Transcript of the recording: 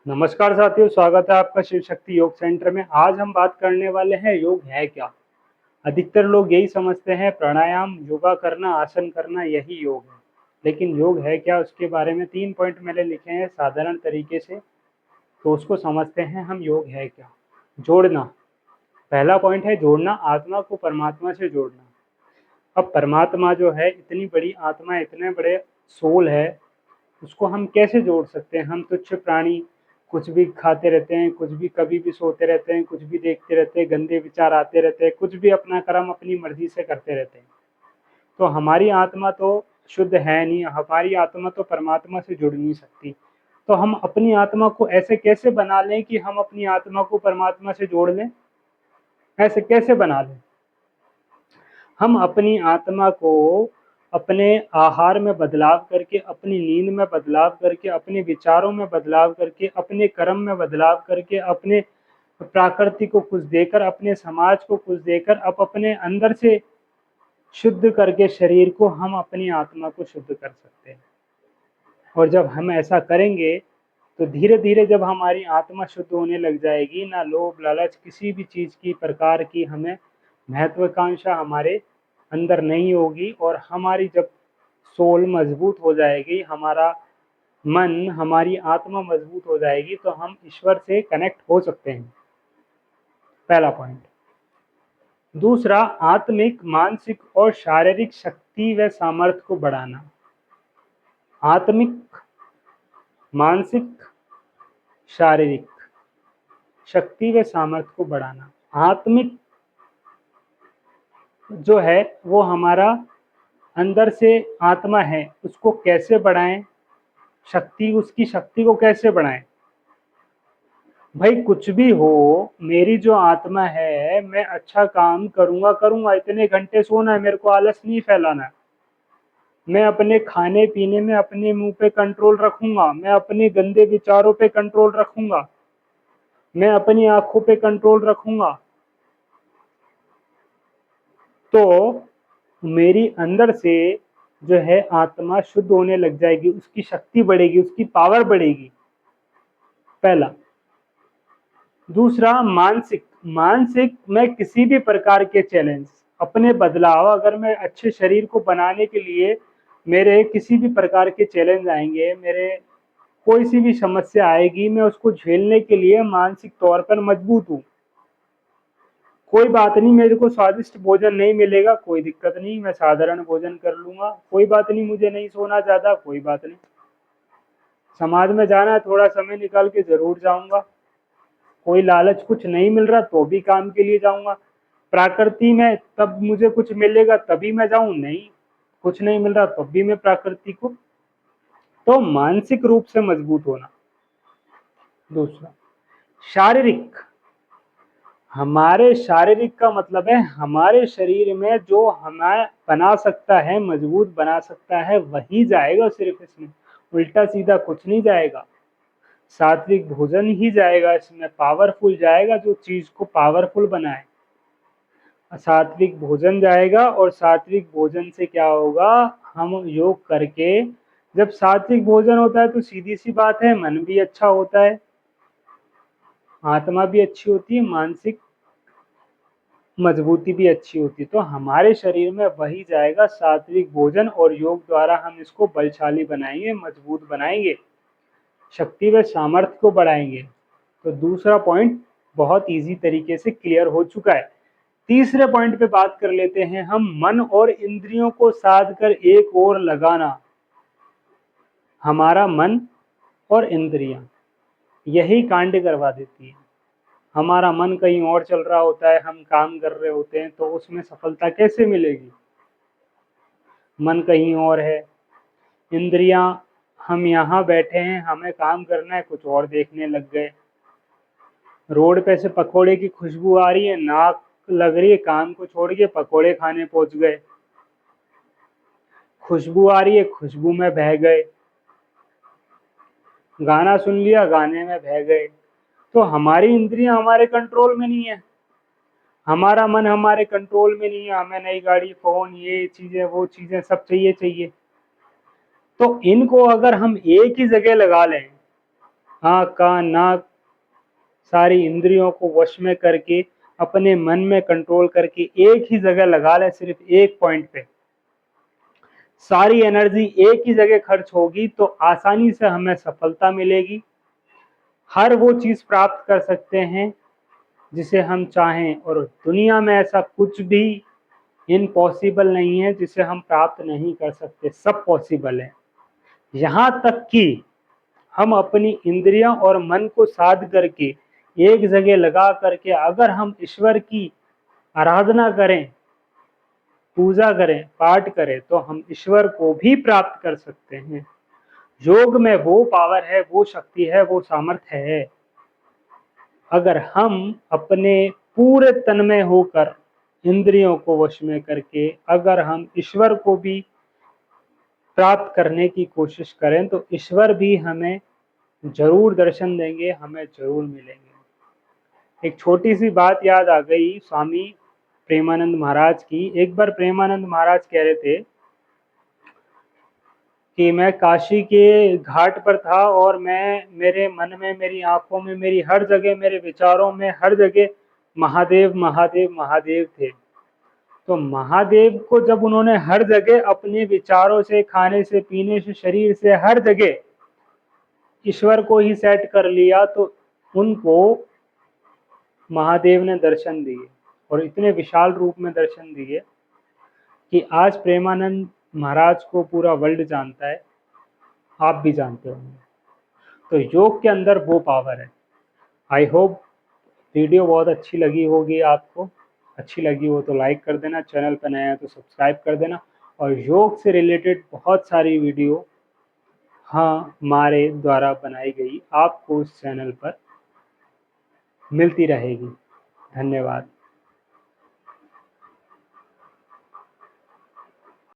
नमस्कार साथियों, स्वागत है आपका शिव शक्ति योग सेंटर में। आज हम बात करने वाले हैं योग है क्या। अधिकतर लोग यही समझते हैं प्राणायाम, योगा करना, आसन करना यही योग है। लेकिन योग है क्या, उसके बारे में 3 पॉइंट मैंने लिखे हैं साधारण तरीके से, तो उसको समझते हैं हम। योग है क्या? जोड़ना। पहला पॉइंट है जोड़ना, आत्मा को परमात्मा से जोड़ना। अब परमात्मा जो है, इतनी बड़ी आत्मा, इतने बड़े सोल है, उसको हम कैसे जोड़ सकते हैं? हम तुच्छ प्राणी, कुछ भी खाते रहते हैं, कुछ भी, कभी भी सोते रहते हैं, कुछ भी देखते रहते हैं, गंदे विचार आते रहते हैं, कुछ भी अपना कर्म अपनी मर्जी से करते रहते हैं। तो हमारी आत्मा तो शुद्ध है नहीं, हमारी आत्मा तो परमात्मा से जुड़ नहीं सकती। तो हम अपनी आत्मा को ऐसे कैसे बना लें कि हम अपनी आत्मा को परमात्मा से जोड़ लें? ऐसे कैसे बना लें? हम अपनी आत्मा को अपने आहार में बदलाव करके, अपनी नींद में बदलाव करके, अपने विचारों में बदलाव करके, अपने कर्म में बदलाव करके, अपने प्रकृति को कुछ देकर, अपने समाज को कुछ देकर, अब अपने अंदर से शुद्ध करके शरीर को हम अपनी आत्मा को शुद्ध कर सकते हैं। और जब हम ऐसा करेंगे तो धीरे धीरे जब हमारी आत्मा शुद्ध होने लग जाएगी, ना लोभ लालच किसी भी चीज़ की प्रकार की हमें महत्वाकांक्षा हमारे अंदर नहीं होगी। और हमारी जब सोल मजबूत हो जाएगी, हमारा मन, हमारी आत्मा मजबूत हो जाएगी, तो हम ईश्वर से कनेक्ट हो सकते हैं। पहला पॉइंट। दूसरा, आत्मिक, मानसिक और शारीरिक शक्ति व सामर्थ्य को बढ़ाना। आत्मिक, मानसिक, शारीरिक शक्ति व सामर्थ्य को बढ़ाना। आत्मिक जो है वो हमारा अंदर से आत्मा है, उसको कैसे बढ़ाएं? शक्ति, उसकी शक्ति को कैसे बढ़ाएं? भाई कुछ भी हो, मेरी जो आत्मा है, मैं अच्छा काम करूंगा करूंगा, इतने घंटे सोना है, मेरे को आलस नहीं फैलाना है। मैं अपने खाने पीने में अपने मुंह पे कंट्रोल रखूंगा, मैं अपने गंदे विचारों पे कंट्रोल रखूंगा, मैं अपनी आंखों पे कंट्रोल रखूंगा। तो मेरी अंदर से जो है आत्मा शुद्ध होने लग जाएगी, उसकी शक्ति बढ़ेगी, उसकी पावर बढ़ेगी। पहला। दूसरा, मानसिक। मानसिक, मैं किसी भी प्रकार के चैलेंज, अपने बदलाव, अगर मैं अच्छे शरीर को बनाने के लिए मेरे किसी भी प्रकार के चैलेंज आएंगे, मेरे कोई सी भी समस्या आएगी, मैं उसको झेलने के लिए मानसिक तौर पर मजबूत हूँ। कोई बात नहीं, मेरे को स्वादिष्ट भोजन नहीं मिलेगा, कोई दिक्कत नहीं, मैं साधारण भोजन कर लूंगा, कोई बात नहीं, मुझे नहीं सोना ज्यादा, कोई बात नहीं, समाज में जाना है, थोड़ा समय निकाल के जरूर जाऊंगा, कोई लालच, कुछ नहीं मिल रहा तो भी काम के लिए जाऊंगा। प्रकृति में तब मुझे कुछ मिलेगा तभी मैं जाऊं, नहीं कुछ नहीं मिल रहा तब भी मैं प्रकृति को। तो मानसिक रूप से मजबूत होना। दूसरा, शारीरिक। हमारे शारीरिक का मतलब है हमारे शरीर में जो हमें बना सकता है, मजबूत बना सकता है, वही जाएगा सिर्फ इसमें, उल्टा सीधा कुछ नहीं जाएगा। सात्विक भोजन ही जाएगा इसमें, पावरफुल जाएगा, जो चीज को पावरफुल बनाए सात्विक भोजन जाएगा। और सात्विक भोजन से क्या होगा, हम योग करके, जब सात्विक भोजन होता है तो सीधी सी बात है, मन भी अच्छा होता है, आत्मा भी अच्छी होती है, मानसिक मजबूती भी अच्छी होती है। तो हमारे शरीर में वही जाएगा सात्विक भोजन, और योग द्वारा हम इसको बलशाली बनाएंगे, मजबूत बनाएंगे, शक्ति व सामर्थ्य को बढ़ाएंगे। तो दूसरा पॉइंट बहुत इजी तरीके से क्लियर हो चुका है। तीसरे पॉइंट पे बात कर लेते हैं हम, मन और इंद्रियों को साध कर एक ओर लगाना। हमारा मन और इंद्रियां यही कांड करवा देती है। हमारा मन कहीं और चल रहा होता है, हम काम कर रहे होते हैं, तो उसमें सफलता कैसे मिलेगी? मन कहीं और है, इंद्रियां, हम यहाँ बैठे हैं, हमें काम करना है, कुछ और देखने लग गए। रोड पे से पकोड़े की खुशबू आ रही है, नाक लग रही है, काम को छोड़ के पकोड़े खाने पहुंच गए। खुशबू आ रही है, खुशबू में बह गए। गाना सुन लिया, गाने में बह गए। तो हमारी इंद्रियां हमारे कंट्रोल में नहीं है, हमारा मन हमारे कंट्रोल में नहीं है। हमें नई गाड़ी, फोन, ये चीजें, वो चीजें सब चाहिए चाहिए। तो इनको अगर हम एक ही जगह लगा लें, आँख, कान, नाक, सारी इंद्रियों को वश में करके अपने मन में कंट्रोल करके एक ही जगह लगा ले, सिर्फ एक पॉइंट पे सारी एनर्जी एक ही जगह खर्च होगी तो आसानी से हमें सफलता मिलेगी। हर वो चीज प्राप्त कर सकते हैं जिसे हम चाहें, और दुनिया में ऐसा कुछ भी इम्पॉसिबल नहीं है जिसे हम प्राप्त नहीं कर सकते, सब पॉसिबल है। यहाँ तक कि हम अपनी इंद्रियां और मन को साध करके एक जगह लगा करके अगर हम ईश्वर की आराधना करें, पूजा करें, पाठ करें तो हम ईश्वर को भी प्राप्त कर सकते हैं। योग में वो पावर है, वो शक्ति है, वो सामर्थ्य है। अगर हम अपने पूरे तन में होकर इंद्रियों को वश में करके अगर हम ईश्वर को भी प्राप्त करने की कोशिश करें तो ईश्वर भी हमें जरूर दर्शन देंगे, हमें जरूर मिलेंगे। एक छोटी सी बात याद आ गई स्वामी प्रेमानंद महाराज की। एक बार प्रेमानंद महाराज कह रहे थे कि मैं काशी के घाट पर था और मैं, मेरे मन में, मेरी आंखों में, मेरी हर जगह, मेरे विचारों में हर जगह महादेव महादेव महादेव थे। तो महादेव को जब उन्होंने हर जगह अपने विचारों से, खाने से, पीने से, शरीर से हर जगह ईश्वर को ही सेट कर लिया तो उनको महादेव ने दर्शन दिए, और इतने विशाल रूप में दर्शन दिए कि आज प्रेमानंद महाराज को पूरा वर्ल्ड जानता है, आप भी जानते होंगे। तो योग के अंदर वो पावर है। आई होप वीडियो बहुत अच्छी लगी होगी आपको। अच्छी लगी हो तो लाइक कर देना, चैनल पर नया है तो सब्सक्राइब कर देना, और योग से रिलेटेड बहुत सारी वीडियो हमारे द्वारा बनाई गई आपको इस चैनल पर मिलती रहेगी। धन्यवाद।